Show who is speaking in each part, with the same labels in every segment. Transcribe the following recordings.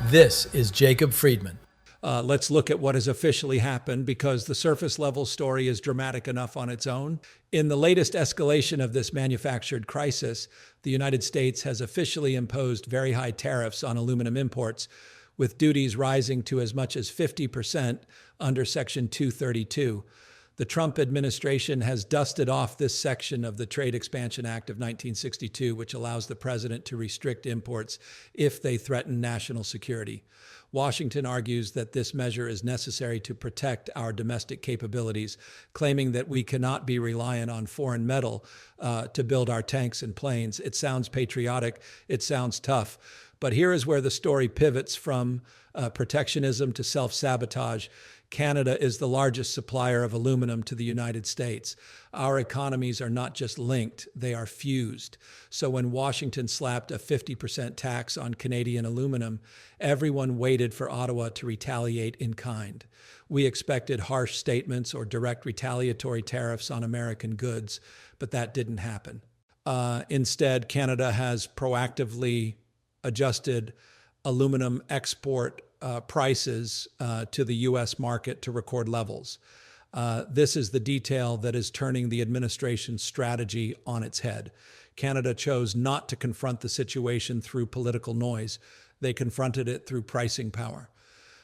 Speaker 1: This is Jacob Friedman.
Speaker 2: Let's look at what has officially happened because the surface level story is dramatic enough on its own. In the latest escalation of this manufactured crisis, the United States has officially imposed very high tariffs on aluminum imports, with duties rising to as much as 50% under Section 232. The Trump administration has dusted off this section of the Trade Expansion Act of 1962, which allows the president to restrict imports if they threaten national security. Washington argues that this measure is necessary to protect our domestic capabilities, claiming that we cannot be reliant on foreign metal to build our tanks and planes. It sounds patriotic, it sounds tough. But here is where the story pivots from protectionism to self-sabotage. Canada is the largest supplier of aluminum to the United States. Our economies are not just linked, they are fused. So when Washington slapped a 50% tax on Canadian aluminum, everyone waited for Ottawa to retaliate in kind. We expected harsh statements or direct retaliatory tariffs on American goods, but that didn't happen. Instead, Canada has proactively adjusted aluminum export prices to the U.S. market to record levels. This is the detail that is turning the administration's strategy on its head. Canada chose not to confront the situation through political noise. They confronted it through pricing power.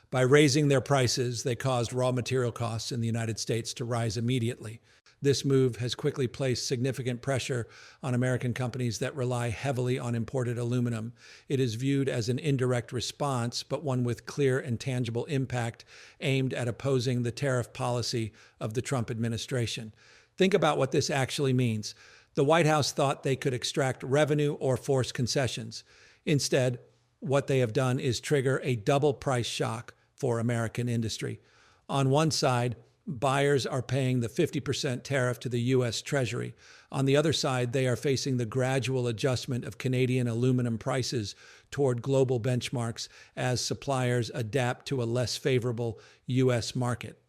Speaker 2: By raising their prices, they caused raw material costs in the United States to rise immediately. This move has quickly placed significant pressure on American companies that rely heavily on imported aluminum. It is viewed as an indirect response, but one with clear and tangible impact aimed at opposing the tariff policy of the Trump administration. Think about what this actually means. The White House thought they could extract revenue or force concessions. Instead, what they have done is trigger a double price shock for American industry. On one side, buyers are paying the 50% tariff to the U.S. Treasury. On the other side, they are facing the gradual adjustment of Canadian aluminum prices toward global benchmarks as suppliers adapt to a less favorable U.S. market.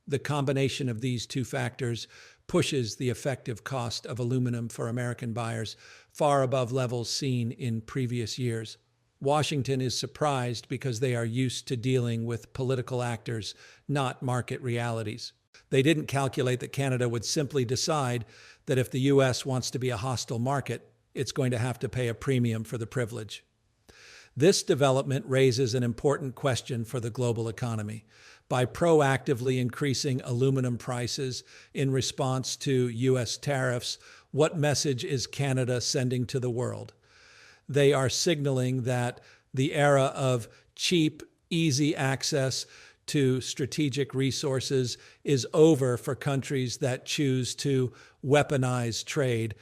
Speaker 2: The combination of these two factors pushes the effective cost of aluminum for American buyers far above levels seen in previous years. Washington is surprised because they are used to dealing with political actors, not market realities. They didn't calculate that Canada would simply decide that if the U.S. wants to be a hostile market, it's going to have to pay a premium for the privilege. This development raises an important question for the global economy. By proactively increasing aluminum prices in response to U.S. tariffs, what message is Canada sending to the world? They are signaling that the era of cheap, easy access to strategic resources is over for countries that choose to weaponize trade.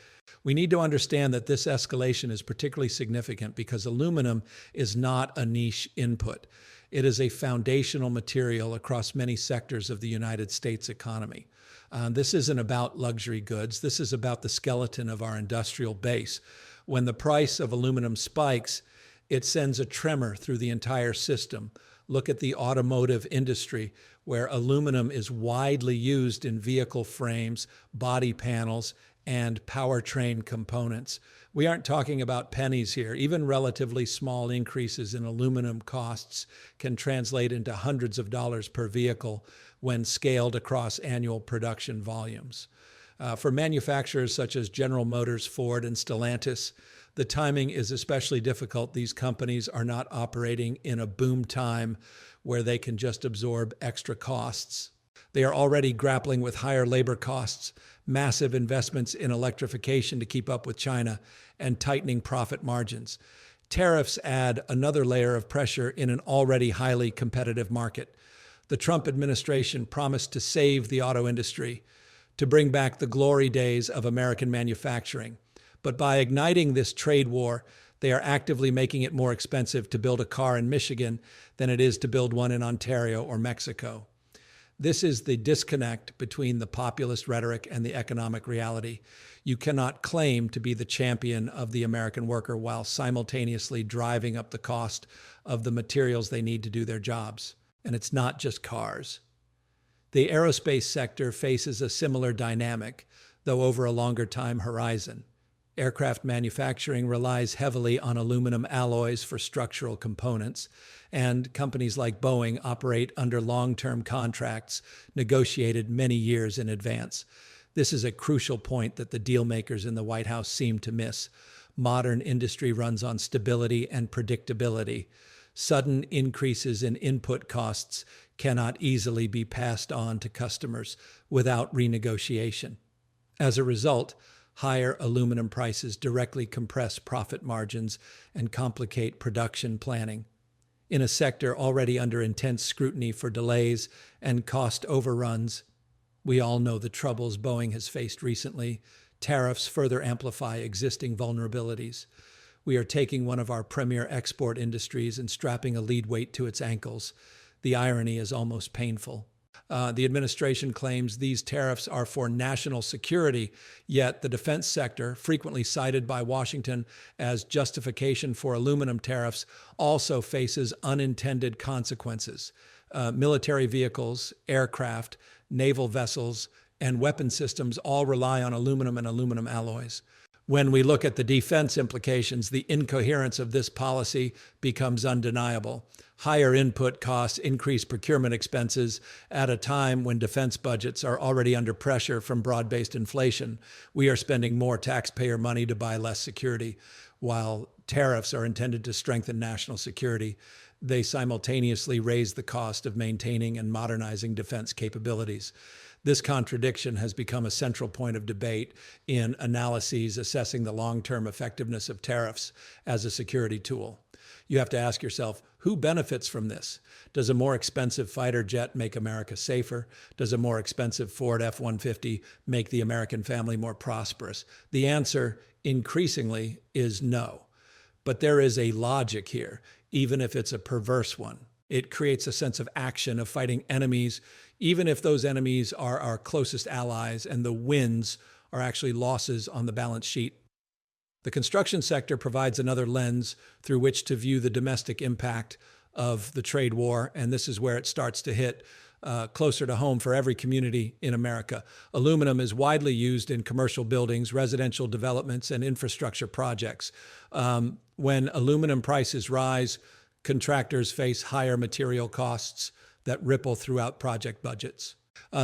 Speaker 2: We need to understand that this escalation is particularly significant because aluminum is not a niche input. It is a foundational material across many sectors of the United States economy. This isn't about luxury goods. This is about the skeleton of our industrial base. When the price of aluminum spikes, it sends a tremor through the entire system. Look at the automotive industry, where aluminum is widely used in vehicle frames, body panels, and powertrain components. We aren't talking about pennies here. Even relatively small increases in aluminum costs can translate into hundreds of dollars per vehicle when scaled across annual production volumes. For manufacturers such as General Motors, Ford, and Stellantis, the timing is especially difficult. These companies are not operating in a boom time where they can just absorb extra costs. They are already grappling with higher labor costs, massive investments in electrification to keep up with China, and tightening profit margins. Tariffs add another layer of pressure in an already highly competitive market. The Trump administration promised to save the auto industry, to bring back the glory days of American manufacturing. But by igniting this trade war, they are actively making it more expensive to build a car in Michigan than it is to build one in Ontario or Mexico. This is the disconnect between the populist rhetoric and the economic reality. You cannot claim to be the champion of the American worker while simultaneously driving up the cost of the materials they need to do their jobs. And it's not just cars. The aerospace sector faces a similar dynamic, though over a longer time horizon. Aircraft manufacturing relies heavily on aluminum alloys for structural components, and companies like Boeing operate under long-term contracts negotiated many years in advance. This is a crucial point that the dealmakers in the White House seem to miss. Modern industry runs on stability and predictability. Sudden increases in input costs cannot easily be passed on to customers without renegotiation. As a result, higher aluminum prices directly compress profit margins and complicate production planning. In a sector already under intense scrutiny for delays and cost overruns, we all know the troubles Boeing has faced recently. Tariffs further amplify existing vulnerabilities. We are taking one of our premier export industries and strapping a lead weight to its ankles. The irony is almost painful. The administration claims these tariffs are for national security, yet the defense sector, frequently cited by Washington as justification for aluminum tariffs, also faces unintended consequences. Military vehicles, aircraft, naval vessels, and weapon systems all rely on aluminum and aluminum alloys. When we look at the defense implications, the incoherence of this policy becomes undeniable. Higher input costs increase procurement expenses at a time when defense budgets are already under pressure from broad-based inflation. We are spending more taxpayer money to buy less security. While tariffs are intended to strengthen national security, they simultaneously raise the cost of maintaining and modernizing defense capabilities. This contradiction has become a central point of debate in analyses assessing the long-term effectiveness of tariffs as a security tool. You have to ask yourself, who benefits from this? Does a more expensive fighter jet make America safer? Does a more expensive Ford F-150 make the American family more prosperous? The answer, increasingly, is no. But there is a logic here, even if it's a perverse one. It creates a sense of action, of fighting enemies, even if those enemies are our closest allies and the wins are actually losses on the balance sheet. The construction sector provides another lens through which to view the domestic impact of the trade war, and this is where it starts to hit closer to home for every community in America. Aluminum is widely used in commercial buildings, residential developments, and infrastructure projects. When aluminum prices rise, contractors face higher material costs that ripple throughout project budgets.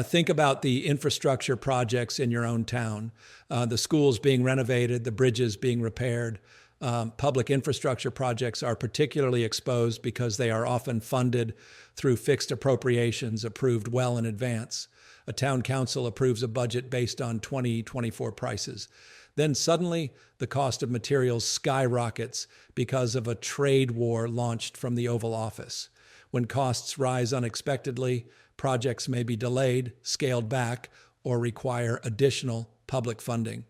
Speaker 2: Think about the infrastructure projects in your own town, the schools being renovated, the bridges being repaired. Public infrastructure projects are particularly exposed because they are often funded through fixed appropriations approved well in advance. A town council approves a budget based on 2024 prices. Then suddenly, the cost of materials skyrockets because of a trade war launched from the Oval Office. When costs rise unexpectedly, projects may be delayed, scaled back, or require additional public funding.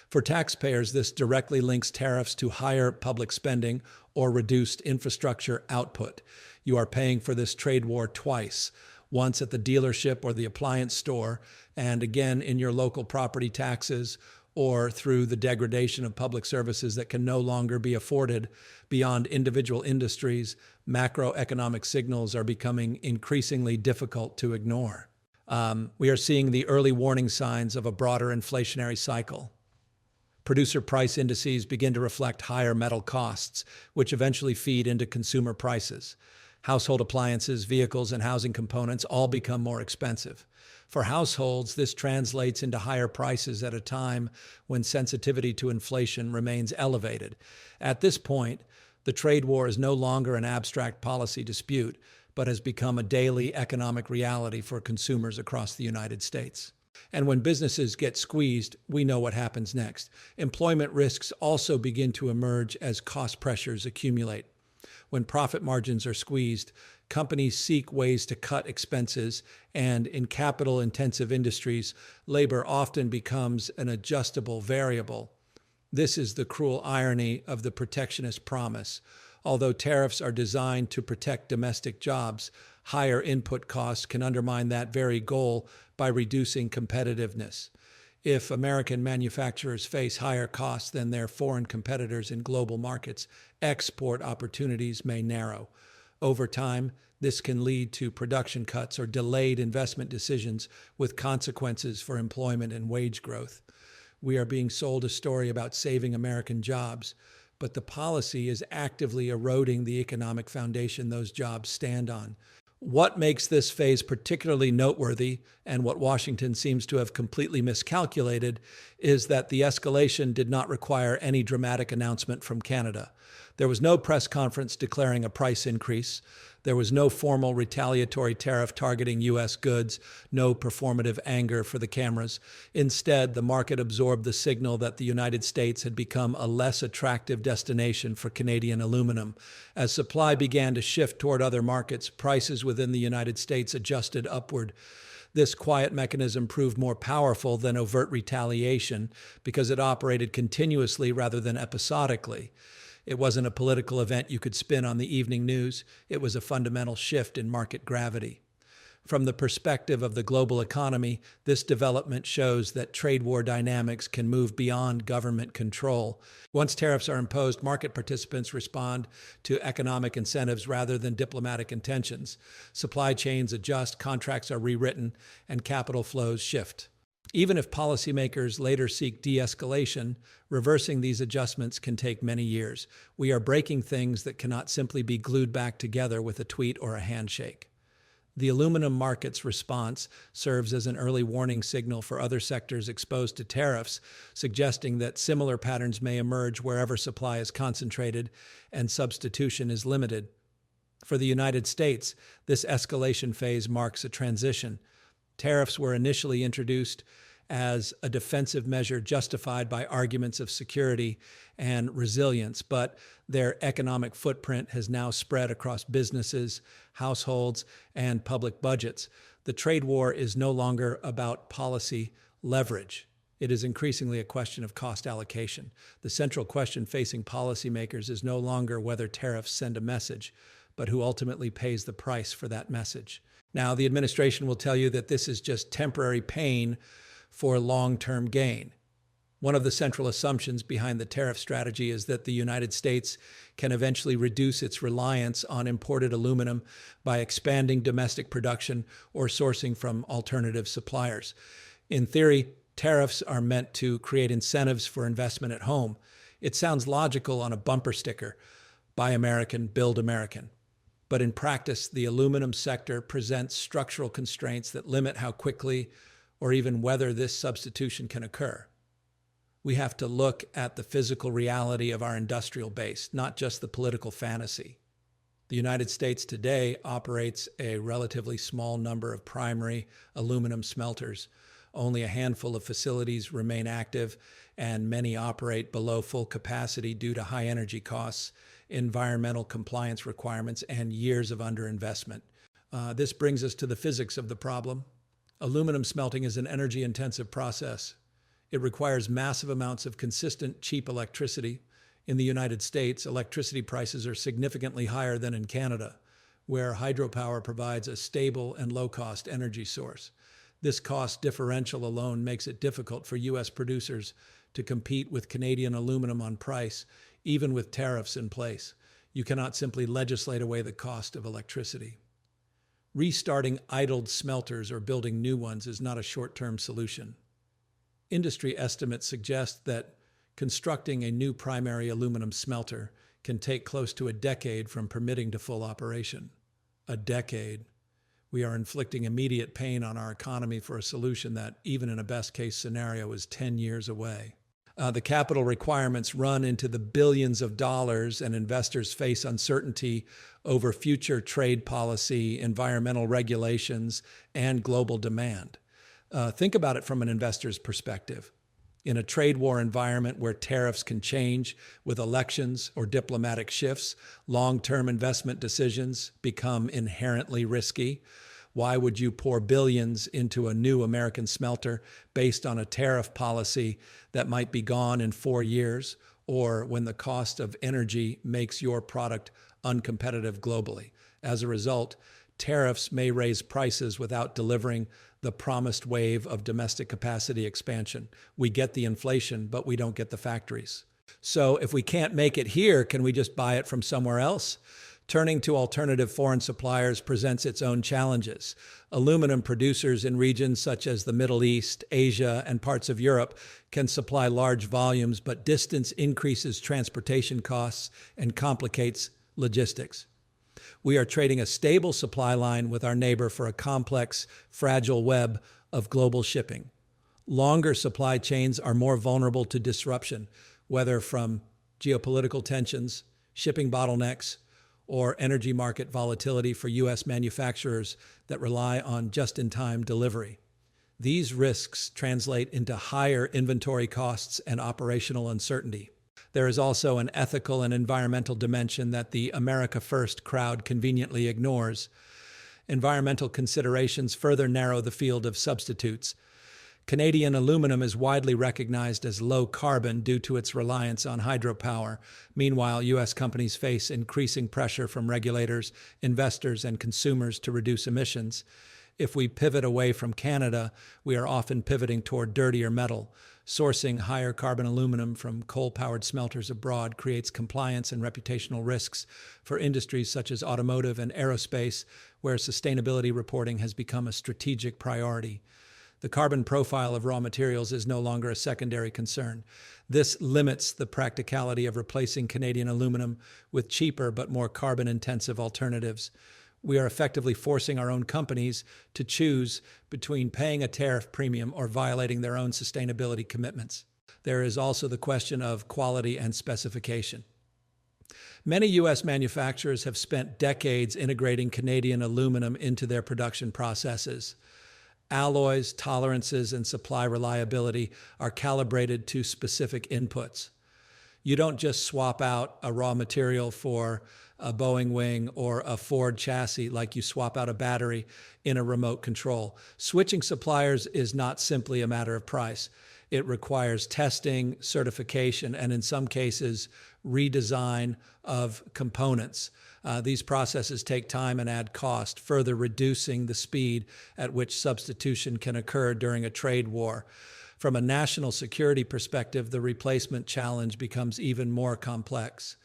Speaker 2: For taxpayers, this directly links tariffs to higher public spending or reduced infrastructure output. You are paying for this trade war twice, once at the dealership or the appliance store, and again in your local property taxes, or through the degradation of public services that can no longer be afforded beyond individual industries. Macroeconomic signals are becoming increasingly difficult to ignore. We are seeing the early warning signs of a broader inflationary cycle. Producer price indices begin to reflect higher metal costs, which eventually feed into consumer prices. Household appliances, vehicles, and housing components all become more expensive. For households, this translates into higher prices at a time when sensitivity to inflation remains elevated. At this point, the trade war is no longer an abstract policy dispute, but has become a daily economic reality for consumers across the United States. And when businesses get squeezed, we know what happens next. Employment risks also begin to emerge as cost pressures accumulate. When profit margins are squeezed, companies seek ways to cut expenses, and in capital-intensive industries, labor often becomes an adjustable variable. This is the cruel irony of the protectionist promise. Although tariffs are designed to protect domestic jobs, higher input costs can undermine that very goal by reducing competitiveness. If American manufacturers face higher costs than their foreign competitors in global markets, export opportunities may narrow. Over time, this can lead to production cuts or delayed investment decisions with consequences for employment and wage growth. We are being sold a story about saving American jobs, but the policy is actively eroding the economic foundation those jobs stand on. What makes this phase particularly noteworthy, and what Washington seems to have completely miscalculated, is that the escalation did not require any dramatic announcement from Canada. There was no press conference declaring a price increase. There was no formal retaliatory tariff targeting U.S. goods, no performative anger for the cameras. Instead, the market absorbed the signal that the United States had become a less attractive destination for Canadian aluminum. As supply began to shift toward other markets, prices within the United States adjusted upward. This quiet mechanism proved more powerful than overt retaliation because it operated continuously rather than episodically. It wasn't a political event you could spin on the evening news. It was a fundamental shift in market gravity. From the perspective of the global economy, this development shows that trade war dynamics can move beyond government control. Once tariffs are imposed, market participants respond to economic incentives rather than diplomatic intentions. Supply chains adjust, contracts are rewritten, and capital flows shift. Even if policymakers later seek de-escalation, reversing these adjustments can take many years. We are breaking things that cannot simply be glued back together with a tweet or a handshake. The aluminum market's response serves as an early warning signal for other sectors exposed to tariffs, suggesting that similar patterns may emerge wherever supply is concentrated and substitution is limited. For the United States, this escalation phase marks a transition. Tariffs were initially introduced as a defensive measure justified by arguments of security and resilience, but their economic footprint has now spread across businesses, households, and public budgets. The trade war is no longer about policy leverage. It is increasingly a question of cost allocation. The central question facing policymakers is no longer whether tariffs send a message, but who ultimately pays the price for that message. Now, the administration will tell you that this is just temporary pain for long-term gain. One of the central assumptions behind the tariff strategy is that the United States can eventually reduce its reliance on imported aluminum by expanding domestic production or sourcing from alternative suppliers. In theory, tariffs are meant to create incentives for investment at home. It sounds logical on a bumper sticker, Buy American, Build American. But in practice, the aluminum sector presents structural constraints that limit how quickly or even whether this substitution can occur. We have to look at the physical reality of our industrial base, not just the political fantasy. The United States today operates a relatively small number of primary aluminum smelters. Only a handful of facilities remain active, and many operate below full capacity due to high energy costs, environmental compliance requirements, and years of underinvestment. This brings us to the physics of the problem. Aluminum smelting is an energy-intensive process. It requires massive amounts of consistent, cheap electricity. In the United States, electricity prices are significantly higher than in Canada, where hydropower provides a stable and low-cost energy source. This cost differential alone makes it difficult for U.S. producers to compete with Canadian aluminum on price, even with tariffs in place. You cannot simply legislate away the cost of electricity. Restarting idled smelters or building new ones is not a short-term solution. Industry estimates suggest that constructing a new primary aluminum smelter can take close to a decade from permitting to full operation. A decade. We are inflicting immediate pain on our economy for a solution that, even in a best-case scenario, is 10 years away. The capital requirements run into the billions of dollars, and investors face uncertainty over future trade policy, environmental regulations, and global demand. Think about it from an investor's perspective. In a trade war environment where tariffs can change with elections or diplomatic shifts, long-term investment decisions become inherently risky. Why would you pour billions into a new American smelter based on a tariff policy that might be gone in 4 years, or when the cost of energy makes your product uncompetitive globally? As a result, tariffs may raise prices without delivering the promised wave of domestic capacity expansion. We get the inflation, but we don't get the factories. So if we can't make it here, can we just buy it from somewhere else? Turning to alternative foreign suppliers presents its own challenges. Aluminum producers in regions such as the Middle East, Asia, and parts of Europe can supply large volumes, but distance increases transportation costs and complicates logistics. We are trading a stable supply line with our neighbor for a complex, fragile web of global shipping. Longer supply chains are more vulnerable to disruption, whether from geopolitical tensions, shipping bottlenecks, or energy market volatility for U.S. manufacturers that rely on just-in-time delivery. These risks translate into higher inventory costs and operational uncertainty. There is also an ethical and environmental dimension that the America First crowd conveniently ignores. Environmental considerations further narrow the field of substitutes. Canadian aluminum is widely recognized as low carbon due to its reliance on hydropower. Meanwhile, U.S. companies face increasing pressure from regulators, investors, and consumers to reduce emissions. If we pivot away from Canada, we are often pivoting toward dirtier metal. Sourcing higher carbon aluminum from coal-powered smelters abroad creates compliance and reputational risks for industries such as automotive and aerospace, where sustainability reporting has become a strategic priority. The carbon profile of raw materials is no longer a secondary concern. This limits the practicality of replacing Canadian aluminum with cheaper but more carbon-intensive alternatives. We are effectively forcing our own companies to choose between paying a tariff premium or violating their own sustainability commitments. There is also the question of quality and specification. Many U.S. manufacturers have spent decades integrating Canadian aluminum into their production processes. Alloys, tolerances, and supply reliability are calibrated to specific inputs. You don't just swap out a raw material for a Boeing wing or a Ford chassis like you swap out a battery in a remote control. Switching suppliers is not simply a matter of price. It requires testing, certification, and in some cases, redesign of components. These processes take time and add cost, further reducing the speed at which substitution can occur during a trade war. From a national security perspective, the replacement challenge becomes even more complex.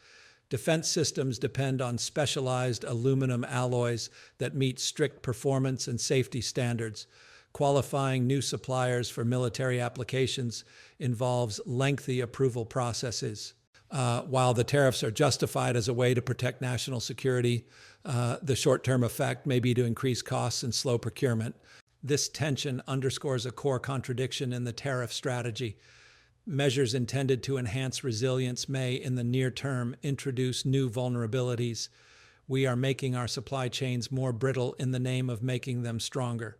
Speaker 2: Defense systems depend on specialized aluminum alloys that meet strict performance and safety standards. Qualifying new suppliers for military applications involves lengthy approval processes. While the tariffs are justified as a way to protect national security, the short-term effect may be to increase costs and slow procurement. This tension underscores a core contradiction in the tariff strategy. Measures intended to enhance resilience may, in the near term, introduce new vulnerabilities. We are making our supply chains more brittle in the name of making them stronger.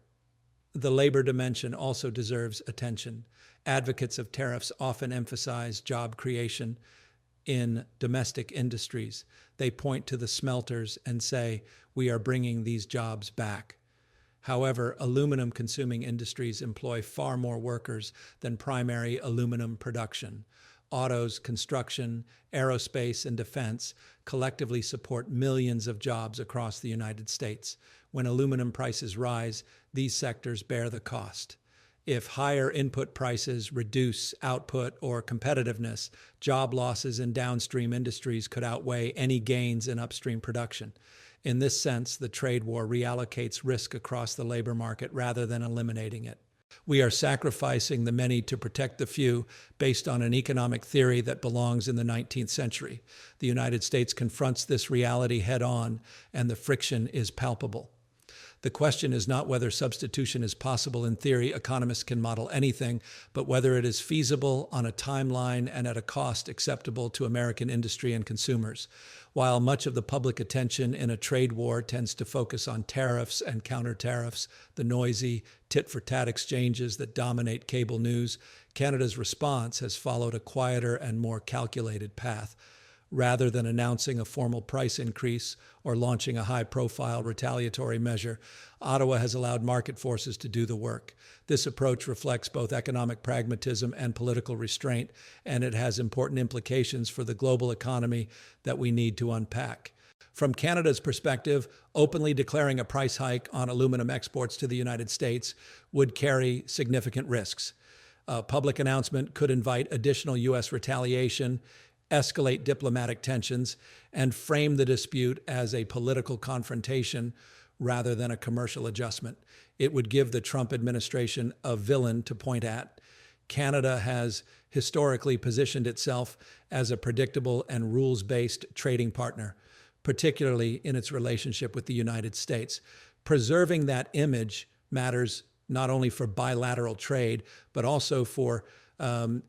Speaker 2: The labor dimension also deserves attention. Advocates of tariffs often emphasize job creation in domestic industries. They point to the smelters and say, we are bringing these jobs back. However, aluminum-consuming industries employ far more workers than primary aluminum production. Autos, construction, aerospace, and defense collectively support millions of jobs across the United States. When aluminum prices rise, these sectors bear the cost. If higher input prices reduce output or competitiveness, job losses in downstream industries could outweigh any gains in upstream production. In this sense, the trade war reallocates risk across the labor market rather than eliminating it. We are sacrificing the many to protect the few based on an economic theory that belongs in the 19th century. The United States confronts this reality head-on, and the friction is palpable. The question is not whether substitution is possible in theory. Economists can model anything, but whether it is feasible on a timeline and at a cost acceptable to American industry and consumers. While much of the public attention in a trade war tends to focus on tariffs and counter-tariffs, the noisy tit-for-tat exchanges that dominate cable news, Canada's response has followed a quieter and more calculated path. Rather than announcing a formal price increase or launching a high-profile retaliatory measure, Ottawa has allowed market forces to do the work. This approach reflects both economic pragmatism and political restraint, and it has important implications for the global economy that we need to unpack. From Canada's perspective, openly declaring a price hike on aluminum exports to the United States would carry significant risks. A public announcement could invite additional U.S. retaliation, escalate diplomatic tensions, and frame the dispute as a political confrontation rather than a commercial adjustment. It would give the Trump administration a villain to point at. Canada has historically positioned itself as a predictable and rules-based trading partner, particularly in its relationship with the United States. Preserving that image matters not only for bilateral trade, but also for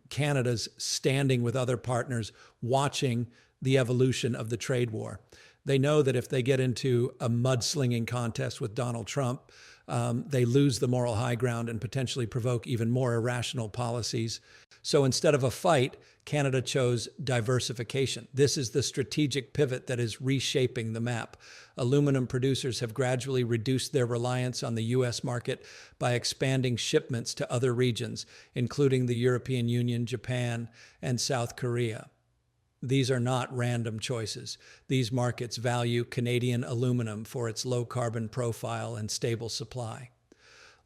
Speaker 2: Canada's standing with other partners, watching the evolution of the trade war. They know that if they get into a mudslinging contest with Donald Trump, they lose the moral high ground and potentially provoke even more irrational policies. So instead of a fight, Canada chose diversification. This is the strategic pivot that is reshaping the map. Aluminum producers have gradually reduced their reliance on the U.S. market by expanding shipments to other regions, including the European Union, Japan, and South Korea. These are not random choices. These markets value Canadian aluminum for its low carbon profile and stable supply.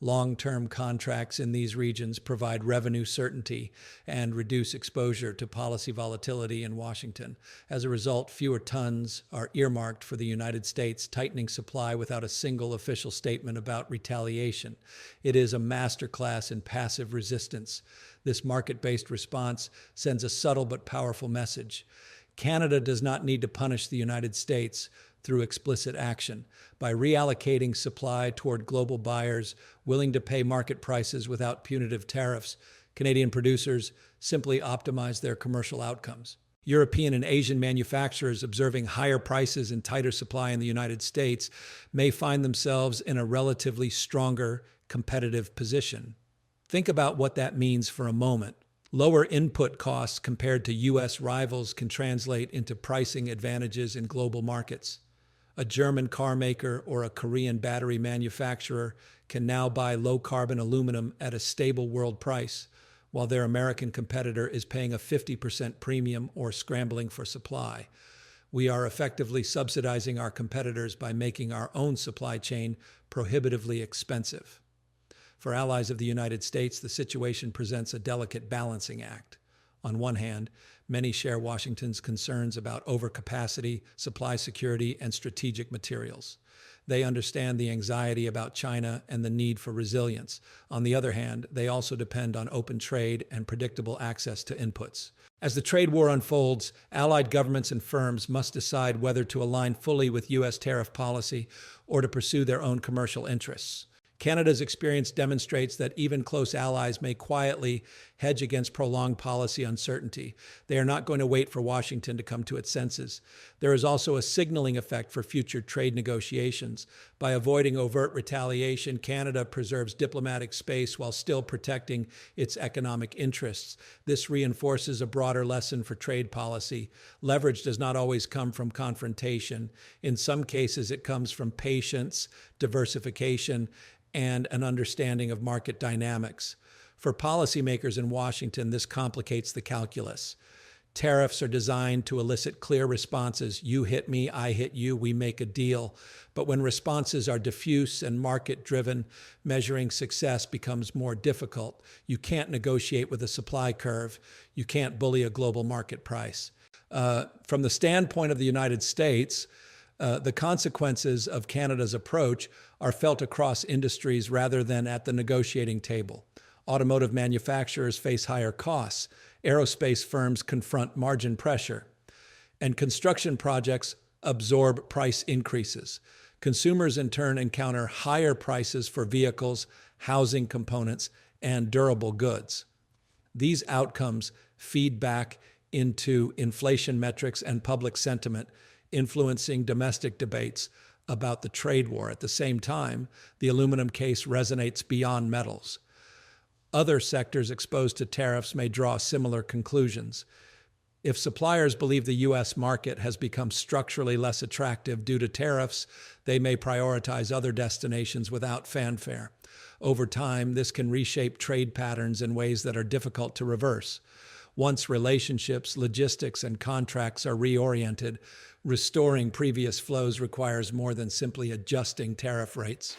Speaker 2: Long-term contracts in these regions provide revenue certainty and reduce exposure to policy volatility in Washington. As a result, fewer tons are earmarked for the United States, tightening supply without a single official statement about retaliation. It is a masterclass in passive resistance. This market-based response sends a subtle but powerful message. Canada does not need to punish the United States through explicit action. By reallocating supply toward global buyers willing to pay market prices without punitive tariffs, Canadian producers simply optimize their commercial outcomes. European and Asian manufacturers observing higher prices and tighter supply in the United States may find themselves in a relatively stronger competitive position. Think about what that means for a moment. Lower input costs compared to U.S. rivals can translate into pricing advantages in global markets. A German car maker or a Korean battery manufacturer can now buy low-carbon aluminum at a stable world price, while their American competitor is paying a 50% premium or scrambling for supply. We are effectively subsidizing our competitors by making our own supply chain prohibitively expensive. For allies of the United States, the situation presents a delicate balancing act. On one hand, many share Washington's concerns about overcapacity, supply security, and strategic materials. They understand the anxiety about China and the need for resilience. On the other hand, they also depend on open trade and predictable access to inputs. As the trade war unfolds, allied governments and firms must decide whether to align fully with U.S. tariff policy or to pursue their own commercial interests. Canada's experience demonstrates that even close allies may quietly hedge against prolonged policy uncertainty. They are not going to wait for Washington to come to its senses. There is also a signaling effect for future trade negotiations. By avoiding overt retaliation, Canada preserves diplomatic space while still protecting its economic interests. This reinforces a broader lesson for trade policy. Leverage does not always come from confrontation. In some cases, it comes from patience, diversification, and an understanding of market dynamics. For policymakers in Washington, this complicates the calculus. Tariffs are designed to elicit clear responses. You hit me, I hit you, we make a deal. But when responses are diffuse and market-driven, measuring success becomes more difficult. You can't negotiate with a supply curve. You can't bully a global market price. From the standpoint of the United States, the consequences of Canada's approach are felt across industries rather than at the negotiating table. Automotive manufacturers face higher costs. Aerospace firms confront margin pressure. And construction projects absorb price increases. Consumers, in turn, encounter higher prices for vehicles, housing components, and durable goods. These outcomes feed back into inflation metrics and public sentiment, influencing domestic debates about the trade war. At the same time, the aluminum case resonates beyond metals. Other sectors exposed to tariffs may draw similar conclusions. If suppliers believe the U.S. market has become structurally less attractive due to tariffs, they may prioritize other destinations without fanfare. Over time, this can reshape trade patterns in ways that are difficult to reverse. Once relationships, logistics, and contracts are reoriented, restoring previous flows requires more than simply adjusting tariff rates.